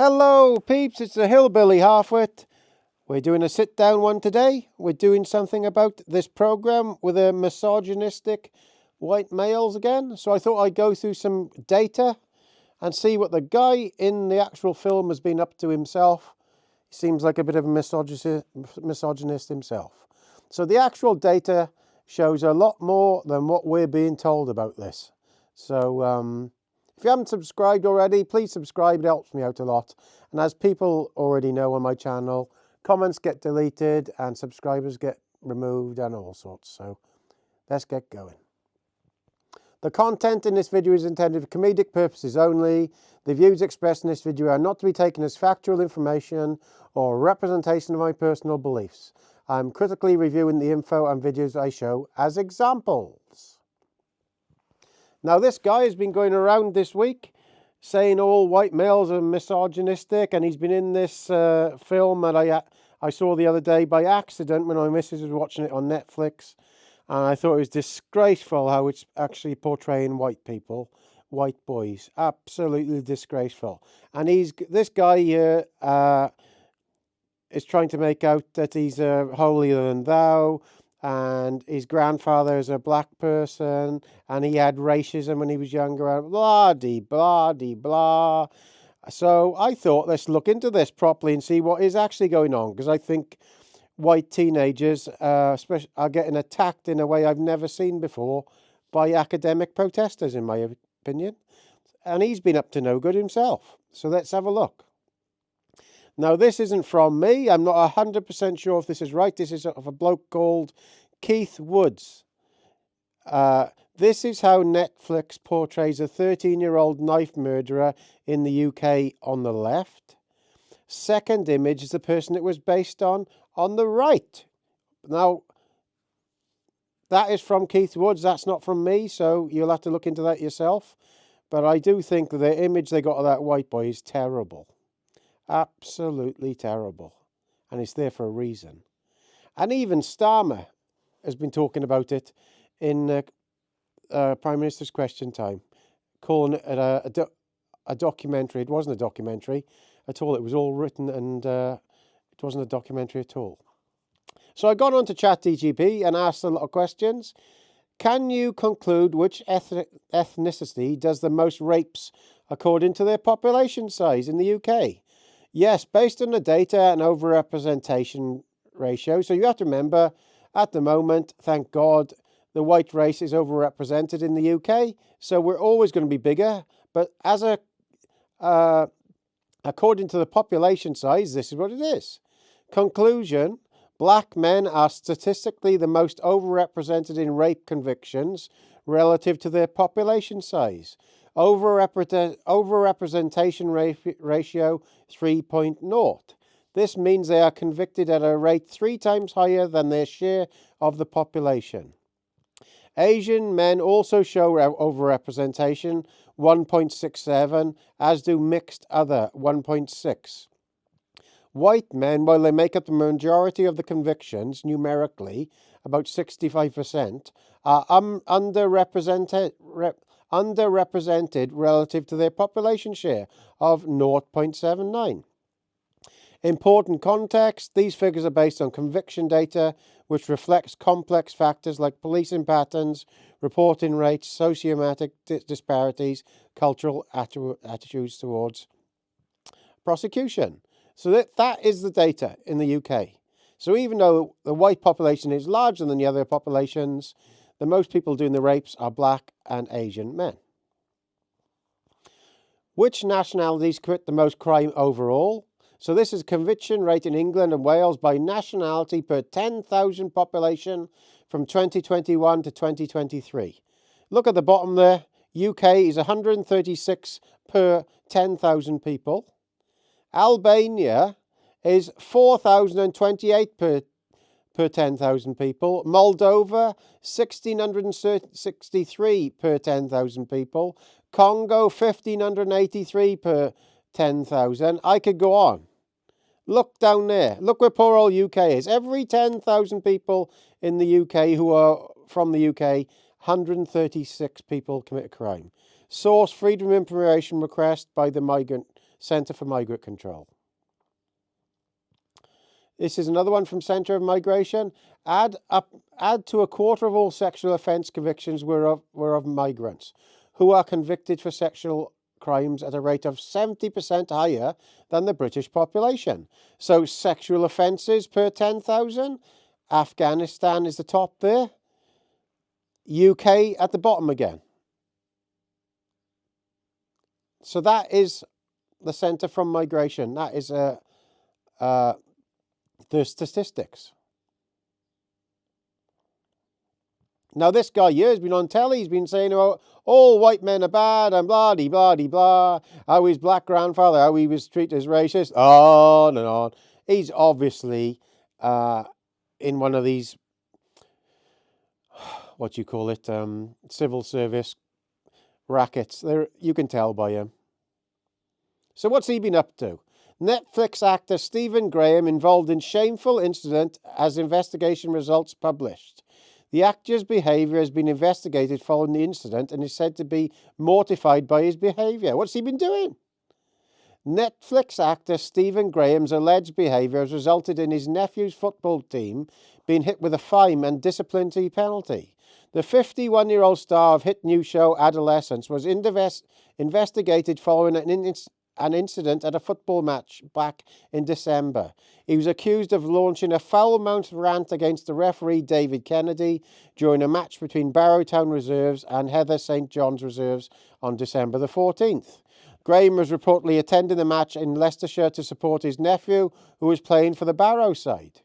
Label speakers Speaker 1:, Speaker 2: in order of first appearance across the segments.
Speaker 1: Hello peeps, it's the Hillbilly Halfwit. We're doing a sit down one today. We're doing something about this program with a misogynistic white males again. So I thought I'd go through some data and see what the guy in the actual film has been up to himself. He seems like a bit of a misogynist himself. So the actual data shows a lot more than what we're being told about this. So if you haven't subscribed already, please subscribe. It helps me out a lot. And as people already know on my channel, comments get deleted and subscribers get removed and all sorts. So let's get going. The content in this video is intended for comedic purposes only. The views expressed in this video are not to be taken as factual information or representation of my personal beliefs. I'm critically reviewing the info and videos I show as examples. Now, this guy has been going around this week saying all white males are misogynistic, and he's been in this film that I saw the other day by accident when my missus was watching it on Netflix, and I thought it was disgraceful how it's actually portraying white people, white boys. Absolutely disgraceful. And this guy here is trying to make out that he's holier than thou, and his grandfather is a black person, and he had racism when he was younger, blah. So I thought, let's look into this properly and see what is actually going on, because I think white teenagers especially are getting attacked in a way I've never seen before by academic protesters, in my opinion. And he's been up to no good himself. So let's have a look. Now, this isn't from me. I'm not 100% sure if this is right. This is of a bloke called Keith Woods. This is how Netflix portrays a 13-year-old knife murderer in the UK on the left. Second image is the person it was based on the right. Now, that is from Keith Woods. That's not from me, so you'll have to look into that yourself. But I do think that the image they got of that white boy is terrible. Absolutely terrible. And it's there for a reason. And even Starmer has been talking about it in Prime Minister's Question Time, calling it a documentary. It wasn't a documentary at all. It was all written, and it wasn't a documentary at all. So I got onto ChatGPT and asked a lot of questions. Can you conclude which ethnicity does the most rapes according to their population size in the UK? Yes, based on the data and overrepresentation ratio. So you have to remember, at the moment, thank God, the white race is overrepresented in the UK. So we're always going to be bigger. But according to the population size, this is what it is. Conclusion: black men are statistically the most overrepresented in rape convictions relative to their population size. Overrepresentation ratio 3.0. This means they are convicted at a rate 3 times higher than their share of the population. Asian men also show overrepresentation, 1.67, as do mixed other, 1.6. White men, while they make up the majority of the convictions, numerically, about 65%, are underrepresented relative to their population share of 0.79. Important context: these figures are based on conviction data, which reflects complex factors like policing patterns, reporting rates, socioeconomic disparities, cultural attitudes towards prosecution. So that is the data in the UK. So even though the white population is larger than the other populations, the most people doing the rapes are black and Asian men. Which nationalities commit the most crime overall? So this is conviction rate in England and Wales by nationality per 10,000 population from 2021 to 2023. Look at the bottom there. UK is 136 per 10,000 people. Albania is 4,028 per 10,000 people. Moldova, 1,663 per 10,000 people. Congo, 1,583 per 10,000. I could go on. Look down there. Look where poor old UK is. Every 10,000 people in the UK who are from the UK, 136 people commit a crime. Source: Freedom of Information request by the Migrant Centre for Migrant Control. This is another one from Centre of Migration. Add to a quarter of all sexual offence convictions were of migrants who are convicted for sexual crimes at a rate of 70% higher than the British population. So sexual offences per 10,000, Afghanistan is the top there. UK at the bottom again. So that is the Centre from Migration. That is the statistics. Now, this guy here has been on telly. He's been saying, oh, all white men are bad and blah-de-blah-de-blah. How his black grandfather, how he was treated as racist. On and on. He's obviously in one of these, what do you call it, civil service rackets. You can tell by him. So what's he been up to? Netflix actor Stephen Graham involved in shameful incident as investigation results published. The actor's behaviour has been investigated following the incident and is said to be mortified by his behaviour. What's he been doing? Netflix actor Stephen Graham's alleged behaviour has resulted in his nephew's football team being hit with a fine and disciplinary penalty. The 51-year-old star of hit news show Adolescence was investigated following an incident at a football match back in December. He was accused of launching a foul-mouthed rant against the referee David Kennedy during a match between Barrowtown Reserves and Heather St John's Reserves on December the 14th. Graham was reportedly attending the match in Leicestershire to support his nephew, who was playing for the Barrow side.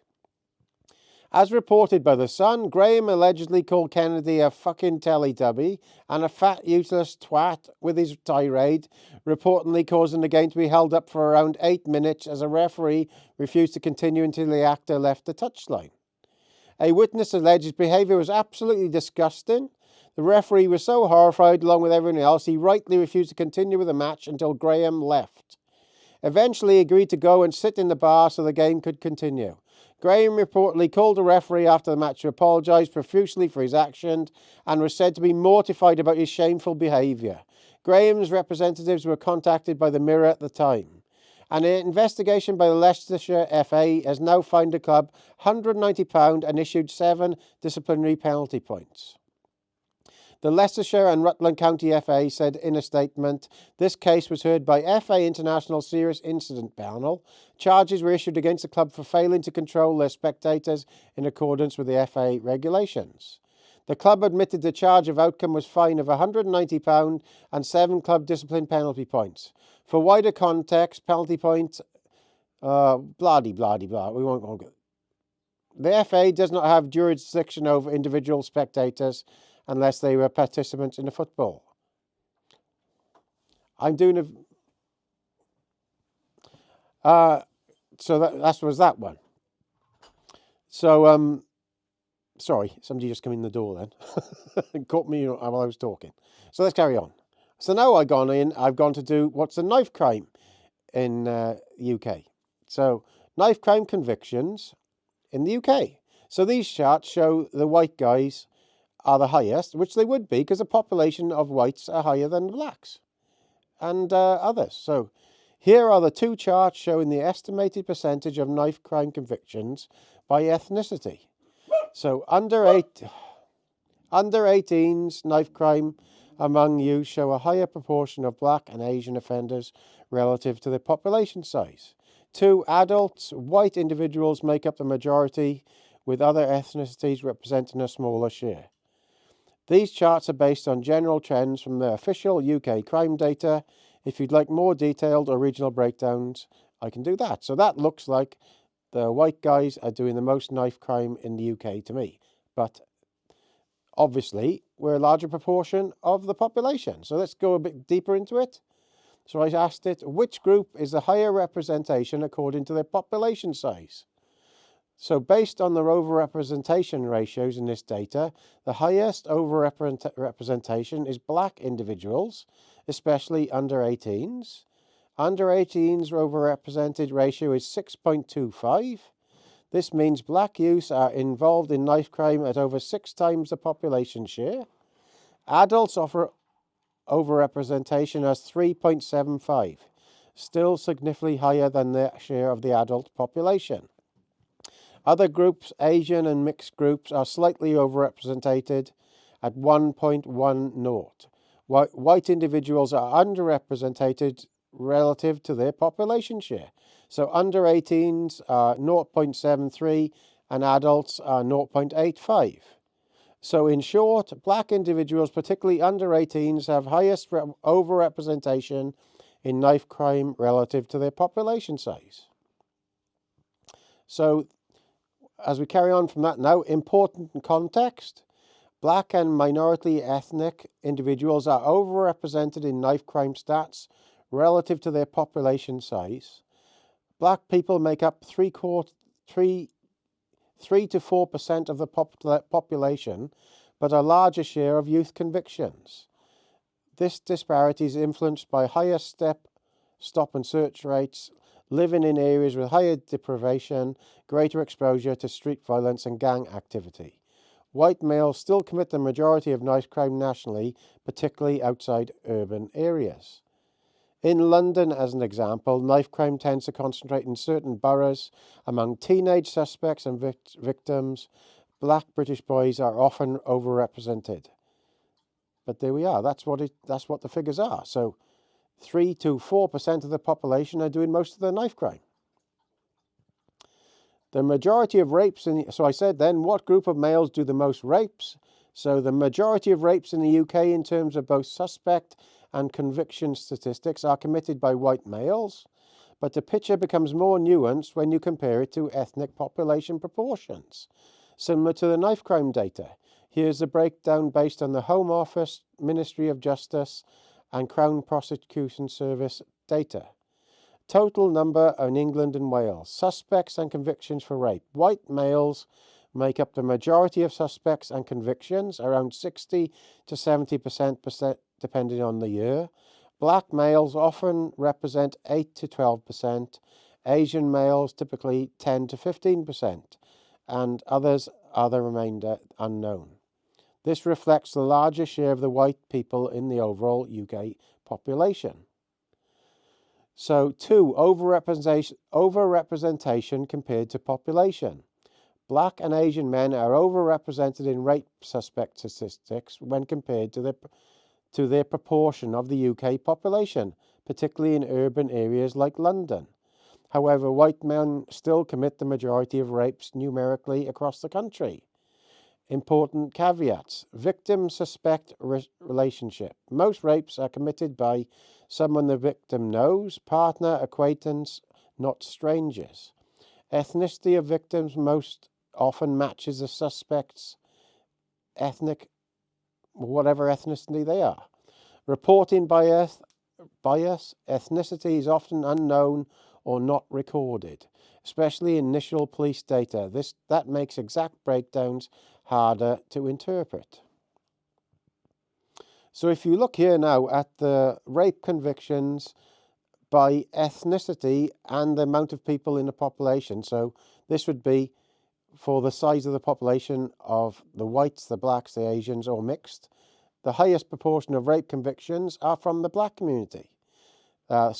Speaker 1: As reported by The Sun, Graham allegedly called Kennedy a fucking Teletubby and a fat, useless twat with his tirade, reportedly causing the game to be held up for around 8 minutes as a referee refused to continue until the actor left the touchline. A witness alleged his behaviour was absolutely disgusting. The referee was so horrified, along with everyone else, he rightly refused to continue with the match until Graham left. Eventually, he agreed to go and sit in the bar so the game could continue. Graham reportedly called the referee after the match to apologise profusely for his actions and was said to be mortified about his shameful behaviour. Graham's representatives were contacted by the Mirror at the time. An investigation by the Leicestershire FA has now fined the club £190 and issued 7 disciplinary penalty points. The Leicestershire and Rutland County FA said in a statement, this case was heard by FA International Serious Incident Panel. Charges were issued against the club for failing to control their spectators in accordance with the FA regulations. The club admitted the charge of outcome was fine of £190 and 7 club discipline penalty points. For wider context, penalty points, blah-de-blah-de-blah. We won't go. The FA does not have jurisdiction over individual spectators unless they were participants in the football. I'm doing so that was that one. So, sorry, somebody just came in the door then. and caught me while I was talking. So let's carry on. So now I've gone to do what's a knife crime in UK. So knife crime convictions in the UK. So these charts show the white guys are the highest, which they would be because the population of whites are higher than the blacks and others. So here are the 2 charts showing the estimated percentage of knife crime convictions by ethnicity. So under 18s knife crime among you show a higher proportion of black and Asian offenders relative to their population size. 2 adults, white individuals make up the majority, with other ethnicities representing a smaller share. These charts are based on general trends from the official UK crime data. If you'd like more detailed or regional breakdowns, I can do that. So that looks like the white guys are doing the most knife crime in the UK to me. But obviously, we're a larger proportion of the population. So let's go a bit deeper into it. So I asked it, which group is the higher representation according to their population size? So based on the overrepresentation ratios in this data, the highest overrepresentation is black individuals, especially under 18s. Under 18s overrepresented ratio is 6.25. This means black youths are involved in knife crime at over 6 times the population share. Adults offer overrepresentation as 3.75. still significantly higher than their share of the adult population. Other groups, Asian and mixed groups, are slightly overrepresented at 1.10. White individuals are underrepresented relative to their population share. So under 18s are 0.73 and adults are 0.85. So in short, black individuals, particularly under 18s, have highest overrepresentation in knife crime relative to their population size. So as we carry on from that now, important context. Black and minority ethnic individuals are overrepresented in knife crime stats relative to their population size. Black people make up 3 to 4% of the population, but a larger share of youth convictions. This disparity is influenced by higher stop and search rates, living in areas with higher deprivation, greater exposure to street violence and gang activity. White males still commit the majority of knife crime nationally, particularly outside urban areas. In London, as an example, knife crime tends to concentrate in certain boroughs. Among teenage suspects and victims, black British boys are often overrepresented. But there we are. That's what the figures are. So 3 to 4% of the population are doing most of the knife crime. The majority of rapes so I said then, what group of males do the most rapes? So the majority of rapes in the UK in terms of both suspect and conviction statistics are committed by white males, but the picture becomes more nuanced when you compare it to ethnic population proportions. Similar to the knife crime data, here's the breakdown based on the Home Office, Ministry of Justice and Crown Prosecution Service data. Total number in England and Wales. Suspects and convictions for rape. White males make up the majority of suspects and convictions, around 60 to 70% depending on the year. Black males often represent 8 to 12%. Asian males typically 10 to 15%. And others are the remainder unknown. This reflects the larger share of the white people in the overall UK population. So 2, overrepresentation compared to population. Black and Asian men are overrepresented in rape suspect statistics when compared to their proportion of the UK population, particularly in urban areas like London. However, white men still commit the majority of rapes numerically across the country. Important caveats. Victim-suspect relationship. Most rapes are committed by someone the victim knows, partner, acquaintance, not strangers. Ethnicity of victims most often matches the suspect's whatever ethnicity they are. Reporting bias, ethnicity is often unknown or not recorded, especially initial police data. That makes exact breakdowns harder to interpret. So if you look here now at the rape convictions by ethnicity and the amount of people in the population, so this would be for the size of the population of the whites, the blacks, the Asians, or mixed. The highest proportion of rape convictions are from the black community.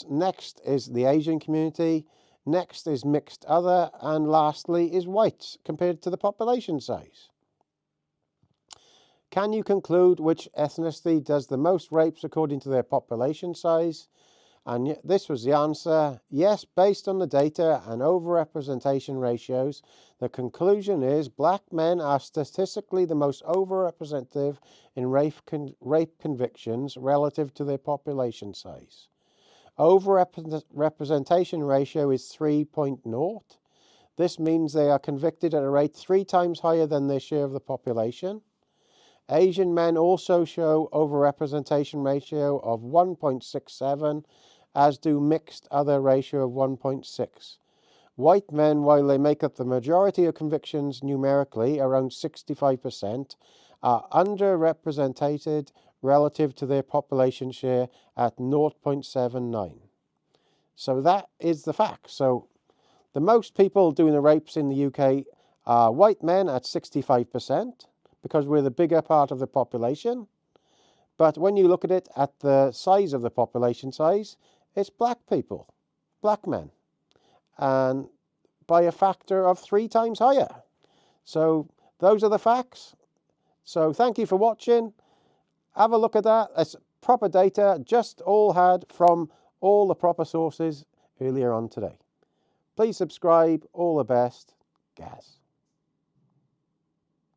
Speaker 1: Next is the Asian community. Next is mixed other. And lastly is whites compared to the population size. Can you conclude which ethnicity does the most rapes according to their population size? And this was the answer. Yes, based on the data and overrepresentation ratios, the conclusion is black men are statistically the most overrepresentative in rape convictions relative to their population size. Overrepresentation ratio is 3.0. This means they are convicted at a rate 3 times higher than their share of the population. Asian men also show overrepresentation ratio of 1.67, as do mixed other ratio of 1.6. White men, while they make up the majority of convictions numerically, around 65%, are underrepresented relative to their population share at 0.79. So that is the fact. So the most people doing the rapes in the UK are white men at 65%, because we're the bigger part of the population. But when you look at it at the size of the population size, it's black people, black men, and by a factor of 3 times higher. So those are the facts. So thank you for watching. Have a look at that. It's proper data, just all had from all the proper sources earlier on today. Please subscribe. All the best. Gaz.